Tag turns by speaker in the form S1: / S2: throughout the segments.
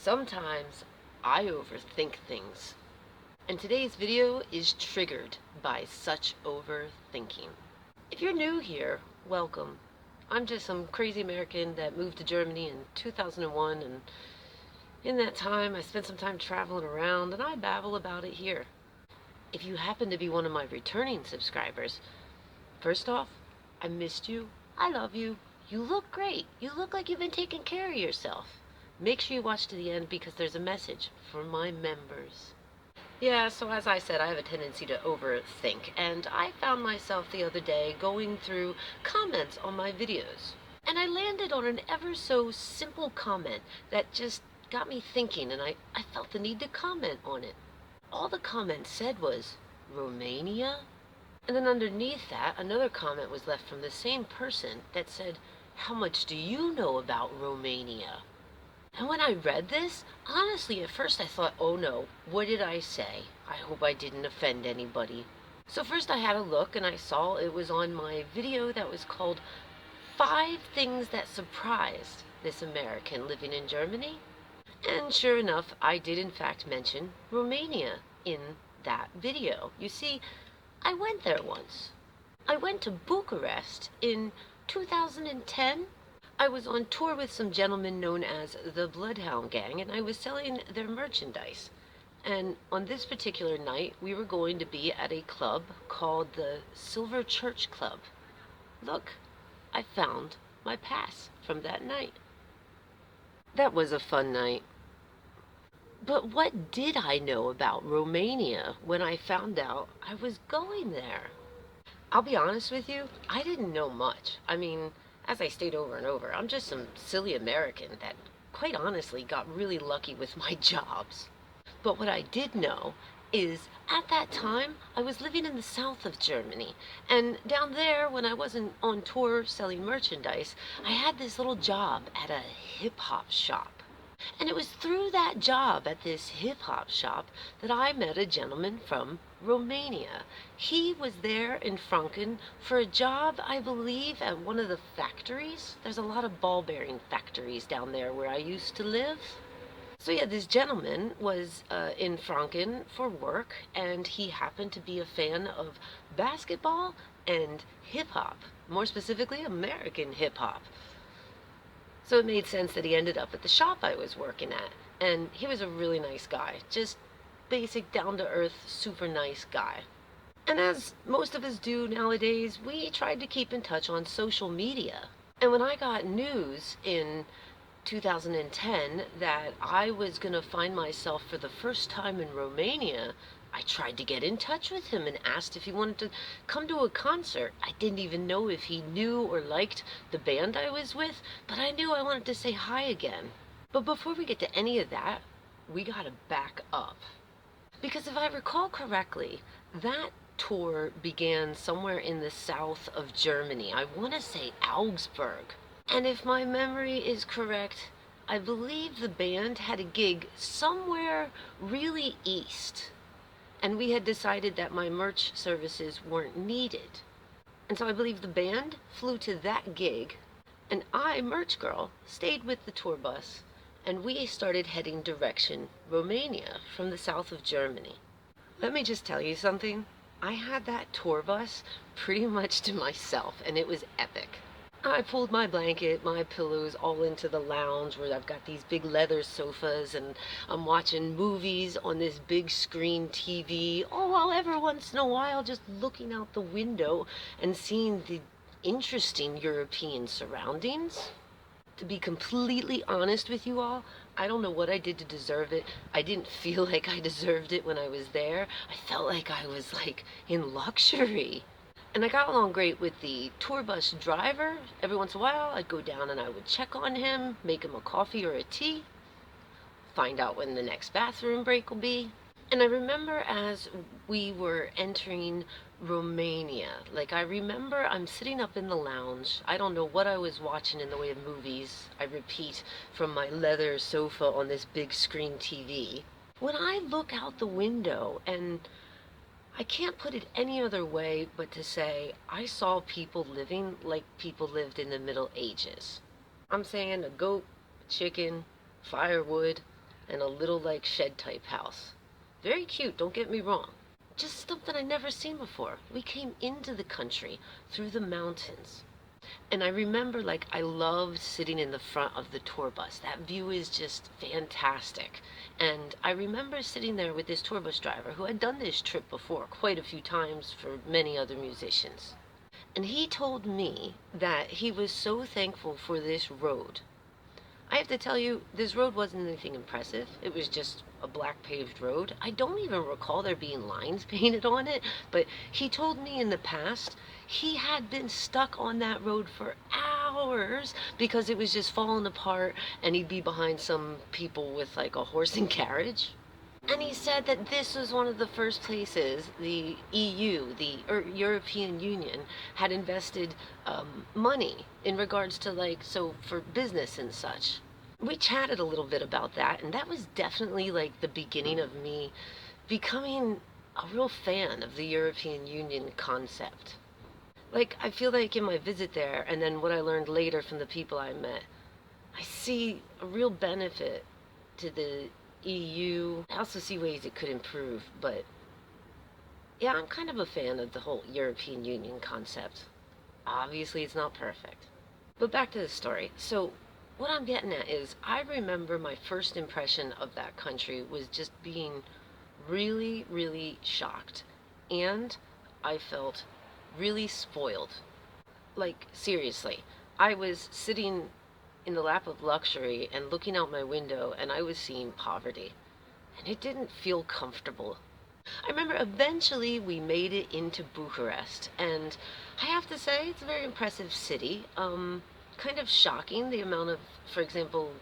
S1: Sometimes I overthink things, and today's video is triggered by such overthinking. If you're new here, welcome. I'm just some crazy American that moved to Germany in 2001, and in that time I spent some time traveling around, and I babble about it here. If you happen to be one of my returning subscribers, first off, I missed you. I love you. You look great. You look like you've been taking care of yourself. Make sure you watch to the end because there's a message for my members. Yeah, so as I said, I have a tendency to overthink, and I found myself the other day going through comments on my videos. And I landed on an ever so simple comment that just got me thinking, and I felt the need to comment on it. All the comment said was, Romania? And then underneath that, another comment was left from the same person that said, how much do you know about Romania? And when I read this, honestly, at first I thought, oh no, what did I say? I hope I didn't offend anybody. So first I had a look and I saw it was on my video that was called 5 Things That Surprised This American Living in Germany. And sure enough, I did in fact mention Romania in that video. You see, I went there once. I went to Bucharest in 2010. I was on tour with some gentlemen known as the Bloodhound Gang, and I was selling their merchandise. And on this particular night, we were going to be at a club called the Silver Church Club. Look, I found my pass from that night. That was a fun night. But what did I know about Romania when I found out I was going there? I'll be honest with you, I didn't know much. I mean, as I stated over and over, I'm just some silly American that, quite honestly, got really lucky with my jobs. But what I did know is, at that time, I was living in the south of Germany. And down there, when I wasn't on tour selling merchandise, I had this little job at a hip-hop shop. And it was through that job at this hip-hop shop that I met a gentleman from Romania. He was there in Franken for a job, I believe, at one of the factories. There's a lot of ball bearing factories down there where I used to live. So yeah, this gentleman was in Franken for work, and he happened to be a fan of basketball and hip-hop, more specifically American hip-hop. So it made sense that he ended up at the shop I was working at. And he was a really nice guy. Just basic, down-to-earth, super nice guy. And as most of us do nowadays, we tried to keep in touch on social media. And when I got news in 2010 that I was going to find myself for the first time in Romania, I tried to get in touch with him and asked if he wanted to come to a concert. I didn't even know if he knew or liked the band I was with, but I knew I wanted to say hi again. But before we get to any of that, we gotta back up. Because if I recall correctly, that tour began somewhere in the south of Germany. I want to say Augsburg. And if my memory is correct, I believe the band had a gig somewhere really east. And we had decided that my merch services weren't needed. And so I believe the band flew to that gig, and I, merch girl, stayed with the tour bus, and we started heading direction Romania from the south of Germany. Let me just tell you something. I had that tour bus pretty much to myself, and it was epic. I pulled my blanket, my pillows all into the lounge where I've got these big leather sofas, and I'm watching movies on this big screen TV, all while every once in a while just looking out the window and seeing the interesting European surroundings. To be completely honest with you all, I don't know what I did to deserve it. I didn't feel like I deserved it when I was there. I felt like I was in luxury. And I got along great with the tour bus driver. Every once in a while, I'd go down and I would check on him, make him a coffee or a tea, find out when the next bathroom break will be. And I remember as we were entering Romania, I remember I'm sitting up in the lounge. I don't know what I was watching in the way of movies. I repeat, from my leather sofa on this big screen TV. When I look out the window, and I can't put it any other way but to say I saw people living like people lived in the Middle Ages. I'm saying a goat, a chicken, firewood, and a little like shed type house. Very cute, don't get me wrong. Just something I'd never seen before. We came into the country through the mountains. And I remember, like, I loved sitting in the front of the tour bus. That view is just fantastic. And I remember sitting there with this tour bus driver who had done this trip before quite a few times for many other musicians. And he told me that he was so thankful for this road. I have to tell you, this road wasn't anything impressive. It was just a black paved road. I don't even recall there being lines painted on it, but he told me in the past he had been stuck on that road for hours because it was just falling apart and he'd be behind some people with like a horse and carriage. And he said that this was one of the first places the EU, the European Union, had invested money in regards to, like, so for business and such. We chatted a little bit about that, and that was definitely like the beginning of me becoming a real fan of the European Union concept. Like, I feel like in my visit there, and then what I learned later from the people I met, I see a real benefit to the EU. I also see ways it could improve, but yeah, I'm kind of a fan of the whole European Union concept. Obviously, it's not perfect. But back to the story. So, what I'm getting at is, I remember my first impression of that country was just being really, really shocked. And I felt really spoiled. Like, seriously. I was sitting in the lap of luxury and looking out my window, and I was seeing poverty. And it didn't feel comfortable. I remember eventually we made it into Bucharest, and I have to say it's a very impressive city. Kind of shocking the amount of, for example,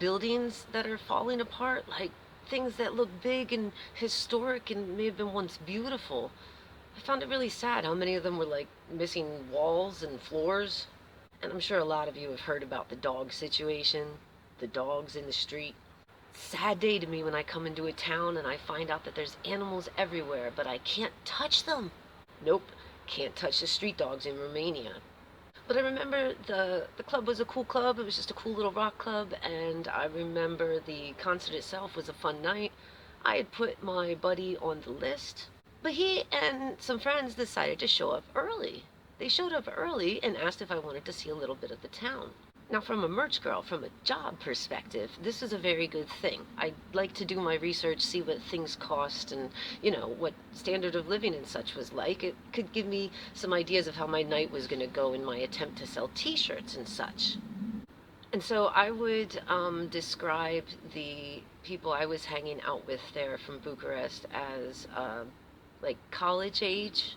S1: buildings that are falling apart, like things that look big and historic and may have been once beautiful. I found it really sad how many of them were like missing walls and floors. And I'm sure a lot of you have heard about the dog situation, the dogs in the street. Sad day to me when I come into a town and I find out that there's animals everywhere, but I can't touch them. Nope, can't touch the street dogs in Romania. But I remember the club was a cool club. It was just a cool little rock club, and I remember the concert itself was a fun night. I had put my buddy on the list, but he and some friends decided to show up early. They showed up early and asked if I wanted to see a little bit of the town. Now, from a merch girl, from a job perspective, this is a very good thing. I like to do my research, see what things cost, and, you know, what standard of living and such was like. It could give me some ideas of how my night was going to go in my attempt to sell t-shirts and such. And so I would describe the people I was hanging out with there from Bucharest as like college age.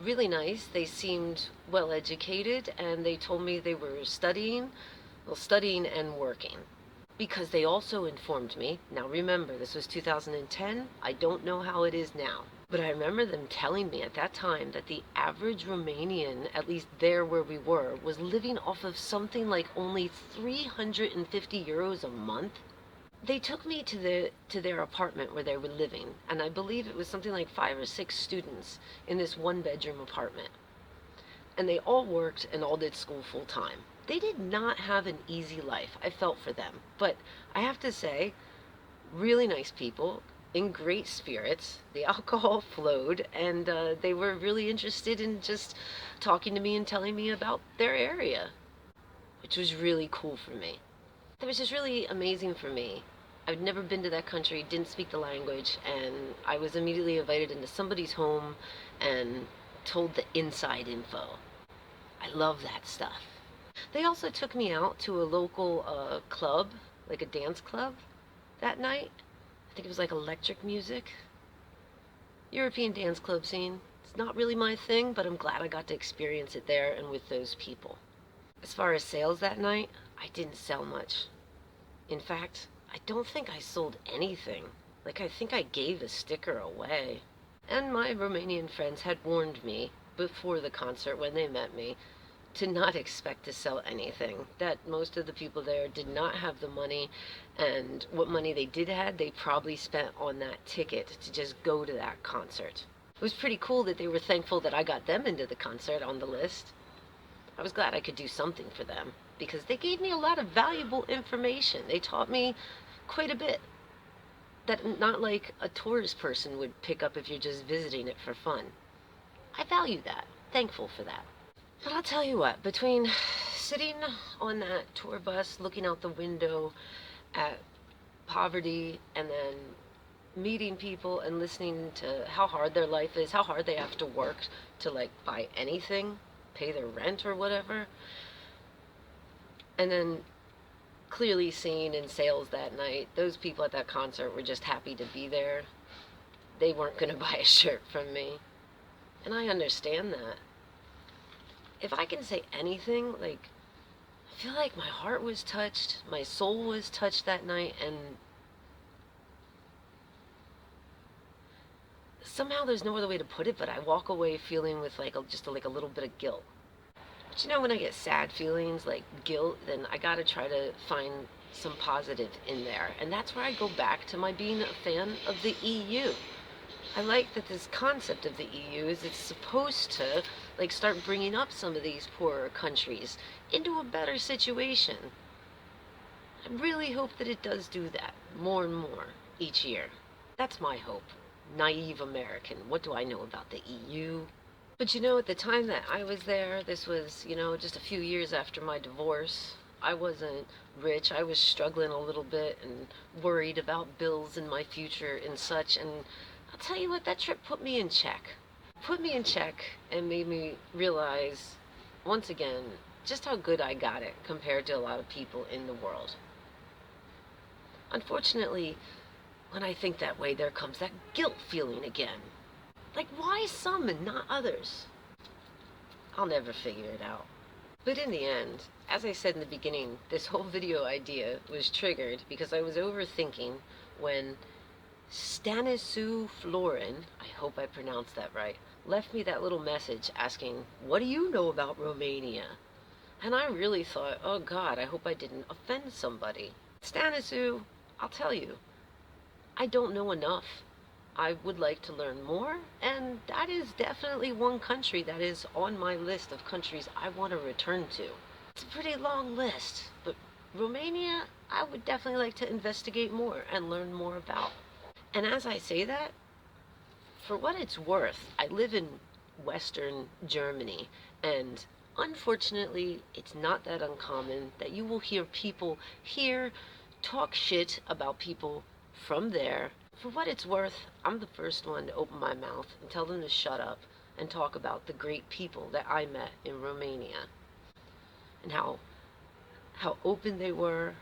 S1: Really nice. They seemed well educated, and they told me they were studying and working. Because they also informed me, now remember, this was 2010, I don't know how it is now, but I remember them telling me at that time that the average Romanian, at least there where we were, was living off of something like only 350 euros a month. They took me to their apartment where they were living, and I believe it was something like 5 or 6 students in this one-bedroom apartment. And they all worked and all did school full-time. They did not have an easy life. I felt for them. But I have to say, really nice people, in great spirits. The alcohol flowed, and they were really interested in just talking to me and telling me about their area, which was really cool for me. That was just really amazing for me. I'd never been to that country, didn't speak the language, and I was immediately invited into somebody's home and told the inside info. I love that stuff. They also took me out to a local club, like a dance club, that night. I think it was like electric music. European dance club scene. It's not really my thing, but I'm glad I got to experience it there and with those people. As far as sales that night, I didn't sell much. In fact, I don't think I sold anything. Like, I think I gave a sticker away. And my Romanian friends had warned me before the concert when they met me to not expect to sell anything. That most of the people there did not have the money, and what money they did have, they probably spent on that ticket to just go to that concert. It was pretty cool that they were thankful that I got them into the concert on the list. I was glad I could do something for them, because they gave me a lot of valuable information. They taught me quite a bit. That not like a tourist person would pick up if you're just visiting it for fun. I value that. Thankful for that. But I'll tell you what, between sitting on that tour bus looking out the window at poverty and then meeting people and listening to how hard their life is, how hard they have to work to like buy anything, pay their rent or whatever, and then clearly seeing in sales that night, those people at that concert were just happy to be there. They weren't going to buy a shirt from me. And I understand that. If I can say anything, like, I feel like my heart was touched, my soul was touched that night, and somehow there's no other way to put it, but I walk away feeling with like just a little bit of guilt. But you know, when I get sad feelings like guilt, then I gotta try to find some positive in there. And that's where I go back to my being a fan of the EU. I like that this concept of the EU is it's supposed to like start bringing up some of these poorer countries into a better situation. I really hope that it does do that more and more each year. That's my hope. Naive American. What do I know about the EU? But you know, at the time that I was there, this was, you know, just a few years after my divorce. I wasn't rich. I was struggling a little bit and worried about bills and my future and such. And I'll tell you what, that trip put me in check. Put me in check and made me realize, once again, just how good I got it compared to a lot of people in the world. Unfortunately, when I think that way, there comes that guilt feeling again. Like, why some and not others? I'll never figure it out. But in the end, as I said in the beginning, this whole video idea was triggered because I was overthinking when Stanisu Florin, I hope I pronounced that right, left me that little message asking, what do you know about Romania? And I really thought, oh God, I hope I didn't offend somebody. Stanisu, I'll tell you, I don't know enough. I would like to learn more, and that is definitely one country that is on my list of countries I want to return to. It's a pretty long list, but Romania, I would definitely like to investigate more and learn more about. And as I say that, for what it's worth, I live in Western Germany, and unfortunately, it's not that uncommon that you will hear people here talk shit about people from there. For what it's worth, I'm the first one to open my mouth and tell them to shut up and talk about the great people that I met in Romania and how open they were,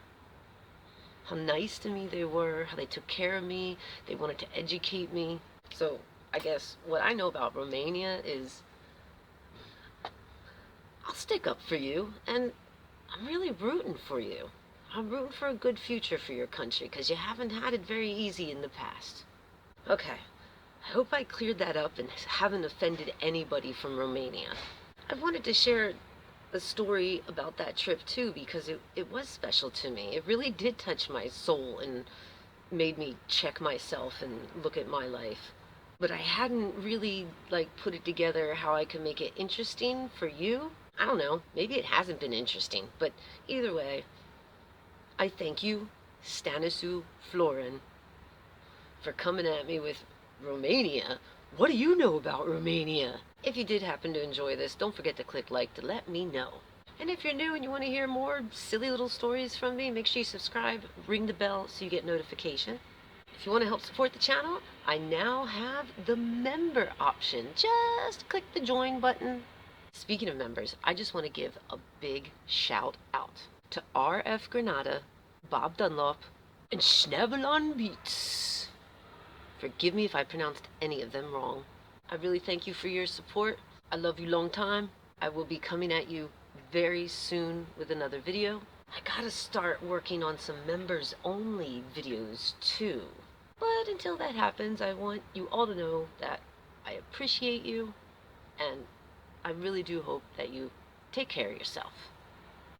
S1: how nice to me they were, how they took care of me, they wanted to educate me. So I guess what I know about Romania is I'll stick up for you, and I'm really rooting for you. I'm rooting for a good future for your country because you haven't had it very easy in the past. Okay, I hope I cleared that up and haven't offended anybody from Romania. I wanted to share a story about that trip too because it was special to me. It really did touch my soul and made me check myself and look at my life. But I hadn't really put it together how I could make it interesting for you. I don't know, maybe it hasn't been interesting, but either way, I thank you, Stanisu Florin, for coming at me with Romania. What do you know about Romania? If you did happen to enjoy this, don't forget to click like to let me know. And if you're new and you want to hear more silly little stories from me, make sure you subscribe, ring the bell so you get notification. If you want to help support the channel, I now have the member option. Just click the join button. Speaking of members, I just want to give a big shout out to RF Granada, Bob Dunlop, and Schnabbelon Beats. Forgive me if I pronounced any of them wrong. I really thank you for your support. I love you long time. I will be coming at you very soon with another video. I gotta start working on some members only videos too. But until that happens, I want you all to know that I appreciate you, and I really do hope that you take care of yourself.